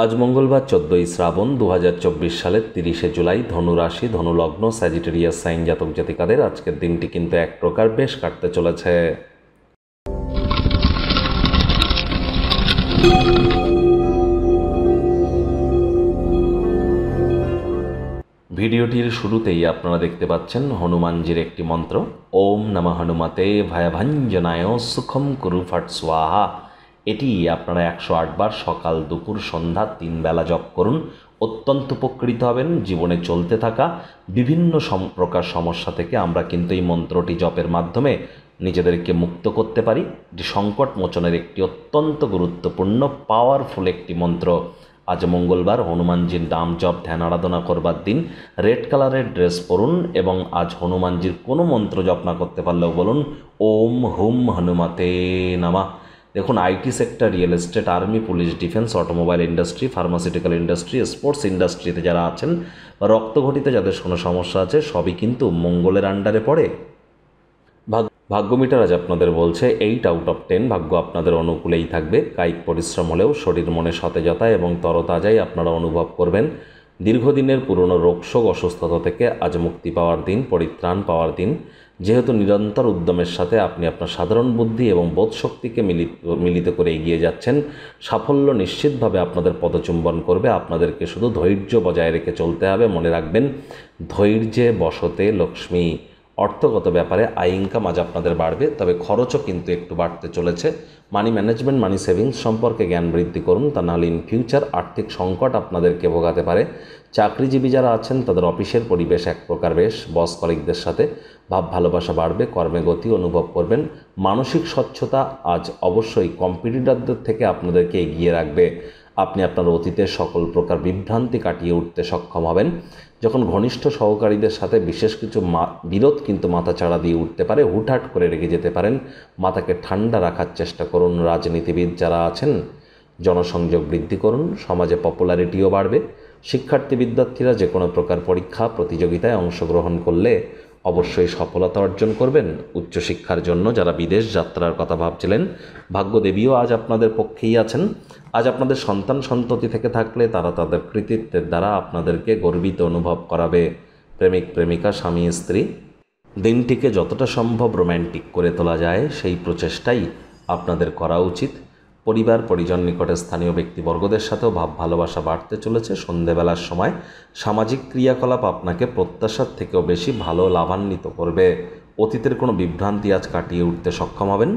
আজ মঙ্গলবার 14ই শ্রাবণ 2024 সালের 30শে জুলাই, ধনুরাশি, ধনুলগ্ন, স্যাজিটেরিয়াস সাইন জাতক জাতিকাদের আজকের দিনটি কিন্তু এক প্রকার বেশ কাটতে চলেছে। ভিডিওটির শুরুতেই আপনারা দেখতে পাচ্ছেন হনুমানজির একটি মন্ত্র, ওম নমঃ হনুমতে ভয়ভঞ্জনায় সুখম কুরু ফট স্বাহা। এটি আপনারা 108 বার সকাল, দুপুর, সন্ধ্যা 3 বেলা জপ করুন। অত্যন্ত উপকৃত হবেন। জীবনে চলতে থাকা বিভিন্ন প্রকার সমস্যা থেকে আমরা কিন্তু এই মন্ত্রটি জপের মাধ্যমে নিজেদেরকে মুক্ত করতে পারি। এটি সংকট মোচনের একটি অত্যন্ত গুরুত্বপূর্ণ পাওয়ারফুল একটি মন্ত্র। আজ মঙ্গলবার, হনুমানজির নাম জপ ধ্যান আরাধনা করবার দিন। রেড কালারের ড্রেস পরুন এবং আজ হনুমানজির কোনো মন্ত্র জপ না করতে পারলেও বলুন ওম হুম হনুমতে নমঃ। দেখুন, IT sector, real estate, army, police, defence, automobile industry, pharmaceutical industry, sports ইন্ডাস্ট্রিতে যারা আছেন বা রক্তঘটিতে যাদের কোনো সমস্যা আছে, সবই কিন্তু মঙ্গলের আন্ডারে পড়ে। ভাগ্য মিটার আজ আপনাদের বলছে 8 আউট অফ 10 ভাগ্য আপনাদের অনুকূলেই থাকবে। কায়িক পরিশ্রম হলেও শরীর মনে সতেজতা এবং তরতাজাই আপনারা অনুভব করবেন। দীর্ঘদিনের পুরনো রোগশোক, অসুস্থতা থেকে আজ মুক্তি পাওয়ার দিন, পরিত্রাণ পাওয়ার দিন। যেহেতু নিরন্তর উদ্যমের সাথে আপনি আপনার সাধারণ বুদ্ধি এবং বোধশক্তিকে মিলিত করে এগিয়ে যাচ্ছেন, সাফল্য নিশ্চিতভাবে আপনাদের পদচুম্বন করবে। আপনাদেরকে শুধু ধৈর্য বজায় রেখে চলতে হবে। মনে রাখবেন, ধৈর্যে বশতে লক্ষ্মী। অর্থগত ব্যাপারে আয় ইনকাম আজ আপনাদের বাড়বে, তবে খরচও কিন্তু একটু বাড়তে চলেছে। মানি ম্যানেজমেন্ট, মানি সেভিংস সম্পর্কে জ্ঞান বৃদ্ধি করুন, তা নাহলে ইন ফিউচার আর্থিক সংকট আপনাদেরকে ভোগাতে পারে। চাকরিজীবী যারা আছেন তাদের অফিসের পরিবেশ এক প্রকার বেশ, বস কলিগদের সাথে ভাব ভালোবাসা বাড়বে, কর্মে গতি অনুভব করবেন। মানসিক স্বচ্ছতা আজ অবশ্যই কম্পিটিটরদের থেকে আপনাদেরকে এগিয়ে রাখবে। আপনি আপনার অতীতের সকল প্রকার বিভ্রান্তি কাটিয়ে উঠতে সক্ষম হবেন। যখন ঘনিষ্ঠ সহকারীদের সাথে বিশেষ কিছু বিরোধ কিন্তু মাথাচাড়া দিয়ে উঠতে পারে, হুটহাট করে রেগে যেতে পারেন। মাথাকে ঠান্ডা রাখার চেষ্টা করুন। রাজনীতিবিদ যারা আছেন, জনসংযোগ বৃদ্ধি করুন, সমাজে পপুলারিটিও বাড়বে। শিক্ষার্থী বিদ্যার্থীরা যে কোনো প্রকার পরীক্ষা প্রতিযোগিতায় অংশগ্রহণ করলে অবশ্যই সফলতা অর্জন করবেন। উচ্চশিক্ষার জন্য যারা বিদেশ যাত্রার কথা ভাবছিলেন, ভাগ্যদেবীও আজ আপনাদের পক্ষেই আছেন। আজ আপনাদের সন্তান সন্ততি থেকে থাকলে তারা তাদের কৃতিত্বের দ্বারা আপনাদেরকে গর্বিত অনুভব করাবে। প্রেমিক প্রেমিকা, স্বামী স্ত্রী, দিনটিকে যতটা সম্ভব রোম্যান্টিক করে তোলা যায় সেই প্রচেষ্টাই আপনাদের করা উচিত। পরিবার পরিজন, নিকটে স্থানীয় ব্যক্তিবর্গদের সাথেও ভাব ভালোবাসা বাড়তে চলেছে। সন্ধেবেলার সময় সামাজিক ক্রিয়াকলাপ আপনাকে প্রত্যাশার থেকেও বেশি ভালো লাভান্বিত করবে। অতীতের কোনো বিভ্রান্তি আজ কাটিয়ে উঠতে সক্ষম হবেন।